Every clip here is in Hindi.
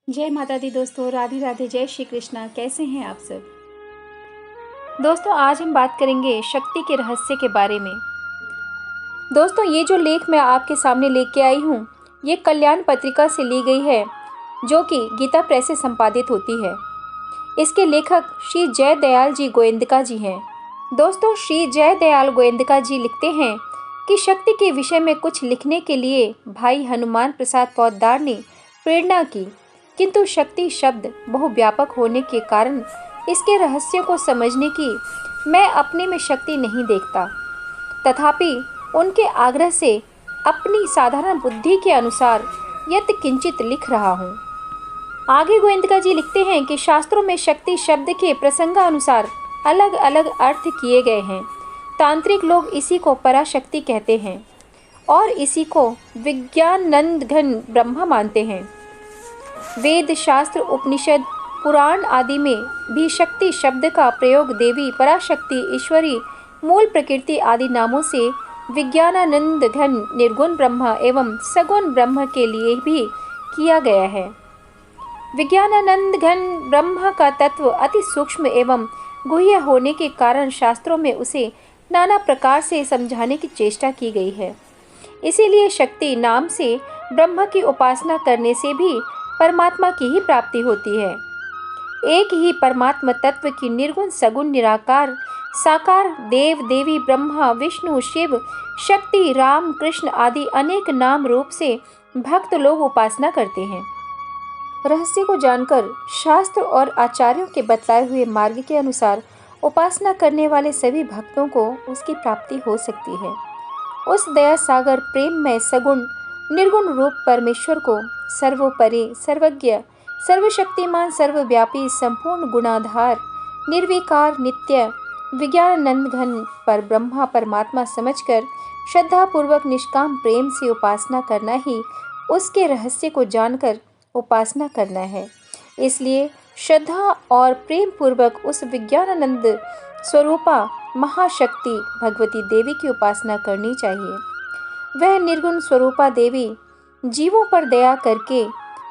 जय माता दी दोस्तों, राधे राधे, जय श्री कृष्णा। कैसे हैं आप सब दोस्तों? आज हम बात करेंगे शक्ति के रहस्य के बारे में। दोस्तों, ये जो लेख मैं आपके सामने लेके आई हूँ, ये कल्याण पत्रिका से ली गई है, जो कि गीता प्रेस से संपादित होती है। इसके लेखक श्री जय दयाल जी गोयंदका जी हैं। दोस्तों, श्री जय दयाल गोयंदका जी लिखते हैं कि शक्ति के विषय में कुछ लिखने के लिए भाई हनुमान प्रसाद पोद्दार ने प्रेरणा की, किंतु शक्ति शब्द बहुव्यापक होने के कारण इसके रहस्यों को समझने की मैं अपने में शक्ति नहीं देखता। तथापि उनके आग्रह से अपनी साधारण बुद्धि के अनुसार यत किंचित लिख रहा हूँ। आगे गोयंदका जी लिखते हैं कि शास्त्रों में शक्ति शब्द के प्रसंगानुसार अलग अलग अर्थ किए गए हैं। तांत्रिक लोग इसी को पराशक्ति कहते हैं और इसी को विज्ञानंद घन ब्रह्मा मानते हैं। वेद, शास्त्र, उपनिषद, पुराण आदि में भी शक्ति शब्द का प्रयोग देवी, पराशक्ति, ईश्वरी, मूल प्रकृति आदि नामों से विज्ञानानंद घन निर्गुण ब्रह्म एवं सगुण ब्रह्म के लिए भी किया गया है। विज्ञानानंद घन ब्रह्म का तत्व अति सूक्ष्म एवं गुह्य होने के कारण शास्त्रों में उसे नाना प्रकार से समझाने की चेष्टा की गई है। इसीलिए शक्ति नाम से ब्रह्म की उपासना करने से भी परमात्मा की ही प्राप्ति होती है। एक ही परमात्मा तत्व की निर्गुण, सगुण, निराकार, साकार देव, देवी, ब्रह्मा, विष्णु, शिव, शक्ति, राम, कृष्ण आदि अनेक नाम रूप से भक्त लोग उपासना करते हैं। रहस्य को जानकर शास्त्र और आचार्यों के बतलाए हुए मार्ग के अनुसार उपासना करने वाले सभी भक्तों को उसकी प्राप्ति हो सकती है। उस दया सागर प्रेममय सगुण निर्गुण रूप परमेश्वर को सर्वोपरि, सर्वज्ञ, सर्वशक्तिमान, सर्वव्यापी, संपूर्ण गुणाधार, निर्विकार, नित्य, विज्ञानानंद घन पर ब्रह्मा परमात्मा समझकर श्रद्धापूर्वक निष्काम प्रेम से उपासना करना ही उसके रहस्य को जानकर उपासना करना है। इसलिए श्रद्धा और प्रेम पूर्वक उस विज्ञानानंद स्वरूपा महाशक्ति भगवती देवी की उपासना करनी चाहिए। वह निर्गुण स्वरूपा देवी जीवों पर दया करके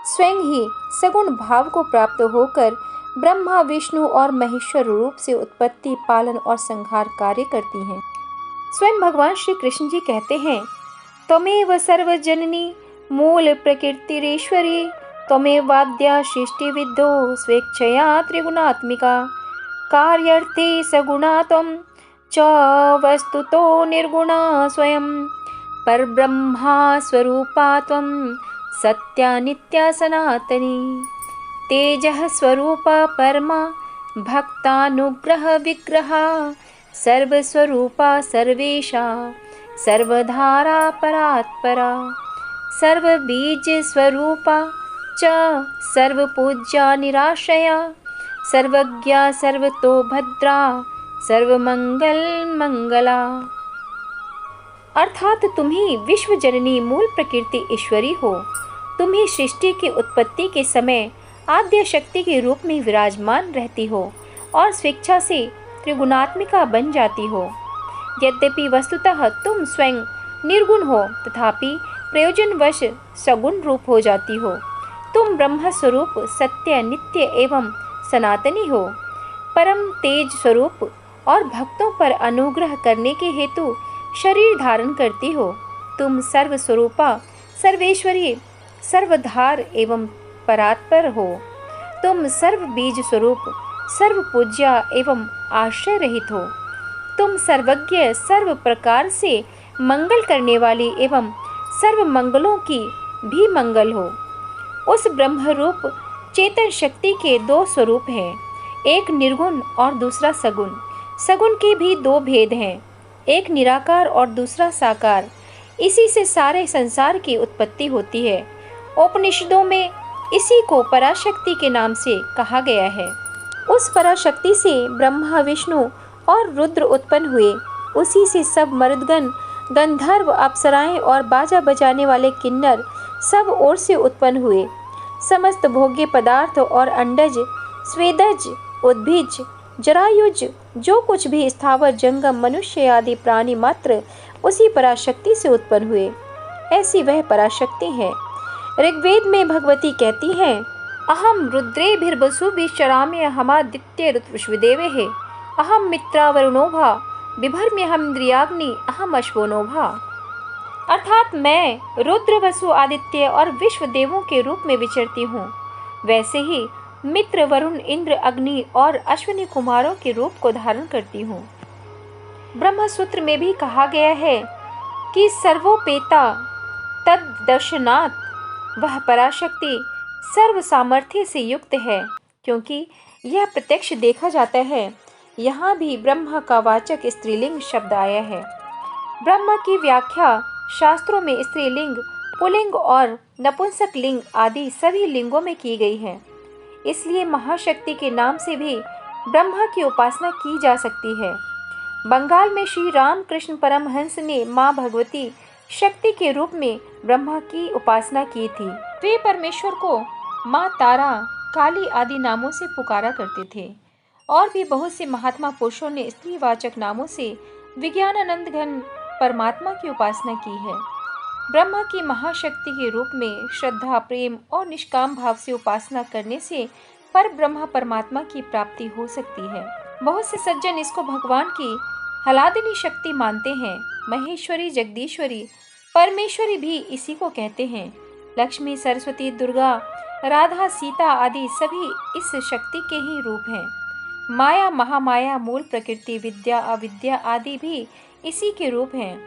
स्वयं ही सगुण भाव को प्राप्त होकर ब्रह्मा, विष्णु और महेश्वर रूप से उत्पत्ति, पालन और संहार कार्य करती हैं। स्वयं भगवान श्री कृष्ण जी कहते हैं, त्वमेव सर्वजननी मूल प्रकृतिरेश्वरी, त्वमेवाद्या सृष्टि विद्धो स्वेच्छया त्रिगुणात्मिका, कार्यर्थे सगुणा त्वं च वस्तुतो निर्गुणा स्वयं, परब्रह्मा स्वरूपा त्वं सत्या नित्या सनातनी, तेजः स्वरूपा परमा भक्तानुग्रह विग्रहा, सर्वस्वरूपा सर्वेशा सर्वधारा परात्परा, सर्वबीज स्वरूपा च सर्वपूज्या निराश्रया, सर्वज्ञा सर्वतो भद्रा सर्वमंगल मंगला। अर्थात तुम ही विश्व जननी मूल प्रकृति ईश्वरी हो। तुम ही सृष्टि की उत्पत्ति के समय आद्य शक्ति के रूप में विराजमान रहती हो और स्वेच्छा से त्रिगुणात्मिका बन जाती हो। यद्यपि वस्तुतः तुम स्वयं निर्गुण हो, तथापि प्रयोजनवश सगुण रूप हो जाती हो। तुम ब्रह्म स्वरूप सत्य, नित्य एवं सनातनी हो। परम तेज स्वरूप और भक्तों पर अनुग्रह करने के हेतु शरीर धारण करती हो। तुम सर्वस्वरूपा, सर्वेश्वरी, सर्वधार एवं परात्पर हो। तुम सर्व बीज स्वरूप, सर्व पूज्या एवं आश्रय रहित हो। तुम सर्वज्ञ, सर्व प्रकार से मंगल करने वाली एवं सर्व मंगलों की भी मंगल हो। उस ब्रह्म रूप चेतन शक्ति के दो स्वरूप हैं, एक निर्गुण और दूसरा सगुण। सगुण के भी दो भेद हैं, एक निराकार और दूसरा साकार। इसी से सारे संसार की उत्पत्ति होती है। उपनिषदों में इसी को पराशक्ति के नाम से कहा गया है। उस पराशक्ति से ब्रह्मा, विष्णु और रुद्र उत्पन्न हुए। उसी से सब मरुदगण, गंधर्व, अप्सराएं और बाजा बजाने वाले किन्नर सब ओर से उत्पन्न हुए। समस्त भोग्य पदार्थ और अंडज, स्वेदज, उद्भिज, जरायुज, जो कुछ भी स्थावर, जंगम, मनुष्य आदि प्राणी मात्र उसी पराशक्ति से उत्पन्न हुए। ऐसी वह पराशक्ति है। ऋग्वेद में भगवती कहती हैं, अहम रुद्रेभिर्वसुभिश्चराम्यहमादित्य ऋतुष्विदेवेः अहम मित्रावरुणोभा बिभर्म्यहमिन्द्रियाग्नि अहम अश्वोनोभा। अर्थात मैं रुद्र, वसु, आदित्य और विश्व देवों के रूप में विचरती हूँ, वैसे ही मित्र, वरुण, इंद्र, अग्नि और अश्विनी कुमारों के रूप को धारण करती हूँ। ब्रह्म सूत्र में भी कहा गया है कि सर्वोपेता तद्दर्शनात्, वह पराशक्ति सर्व सामर्थ्य से युक्त है, क्योंकि यह प्रत्यक्ष देखा जाता है। यहाँ भी ब्रह्म का वाचक स्त्रीलिंग शब्द आया है। ब्रह्म की व्याख्या शास्त्रों में स्त्रीलिंग, पुल्लिंग और नपुंसक लिंग आदि सभी लिंगों में की गई है। इसलिए महाशक्ति के नाम से भी ब्रह्मा की उपासना की जा सकती है। बंगाल में श्री रामकृष्ण परमहंस ने माँ भगवती शक्ति के रूप में ब्रह्मा की उपासना की थी। वे परमेश्वर को माँ तारा, काली आदि नामों से पुकारा करते थे। और भी बहुत से महात्मा पुरुषों ने स्त्रीवाचक नामों से विज्ञानानंद घन परमात्मा की उपासना की है। ब्रह्मा की महाशक्ति के रूप में श्रद्धा, प्रेम और निष्काम भाव से उपासना करने से पर ब्रह्मा परमात्मा की प्राप्ति हो सकती है। बहुत से सज्जन इसको भगवान की हलादिनी शक्ति मानते हैं। महेश्वरी, जगदीश्वरी, परमेश्वरी भी इसी को कहते हैं। लक्ष्मी, सरस्वती, दुर्गा, राधा, सीता आदि सभी इस शक्ति के ही रूप हैं। माया, महामाया, मूल प्रकृति, विद्या, अविद्या आदि भी इसी के रूप हैं।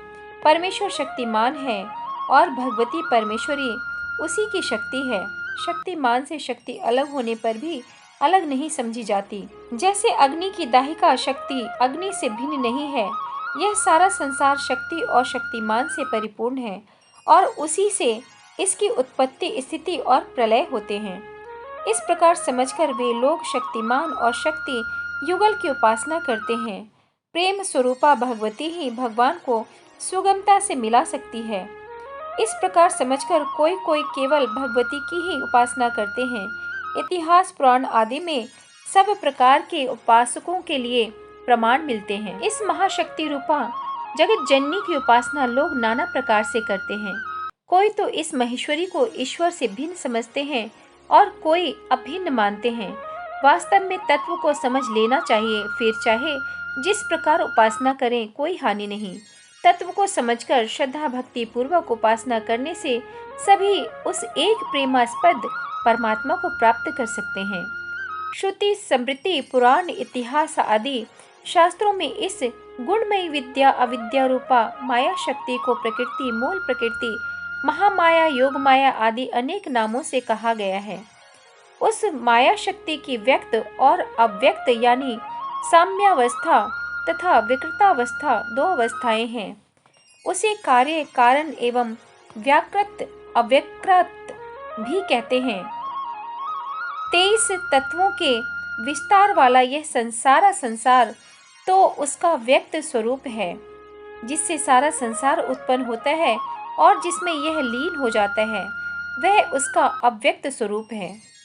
परमेश्वर शक्तिमान है और भगवती परमेश्वरी उसी की शक्ति है। शक्तिमान से शक्ति अलग होने पर भी अलग नहीं समझी जाती। जैसे अग्नि की दाहिका शक्ति अग्नि से भिन्न नहीं है, यह सारा संसार शक्ति और शक्तिमान से परिपूर्ण है और उसी से इसकी उत्पत्ति, स्थिति और प्रलय होते हैं। इस प्रकार समझकर वे लोग शक्तिमान और शक्ति युगल की उपासना करते हैं। प्रेम स्वरूपा भगवती ही भगवान को सुगमता से मिला सकती है। इस प्रकार समझकर कोई कोई केवल भगवती की ही उपासना करते हैं। इतिहास, पुराण आदि में सब प्रकार के उपासकों के लिए प्रमाण मिलते हैं। इस महाशक्ति रूपा जगत जननी की उपासना लोग नाना प्रकार से करते हैं। कोई तो इस महेश्वरी को ईश्वर से भिन्न समझते हैं और कोई अभिन्न मानते हैं। वास्तव में तत्व को समझ लेना चाहिए, फिर चाहे जिस प्रकार उपासना करें कोई हानि नहीं। तत्व को समझकर श्रद्धा भक्ति पूर्वक उपासना करने से सभी उस एक प्रेमास्पद परमात्मा को प्राप्त कर सकते हैं। श्रुति, स्मृति, पुराण, इतिहास आदि शास्त्रों में इस गुणमयी विद्या, अविद्या रूपा माया शक्ति को प्रकृति, मूल प्रकृति, महामाया, योग माया आदि अनेक नामों से कहा गया है। उस माया शक्ति की व्यक्त और अव्यक्त यानी साम्यावस्था तथा विकृतावस्था दो अवस्थाएं हैं। उसे कार्य, कारण एवं व्याकृत, अव्यकृत भी कहते हैं। 23 तत्वों के विस्तार वाला यह संसार तो उसका व्यक्त स्वरूप है, जिससे सारा संसार उत्पन्न होता है और जिसमें यह लीन हो जाता है, वह उसका अव्यक्त स्वरूप है।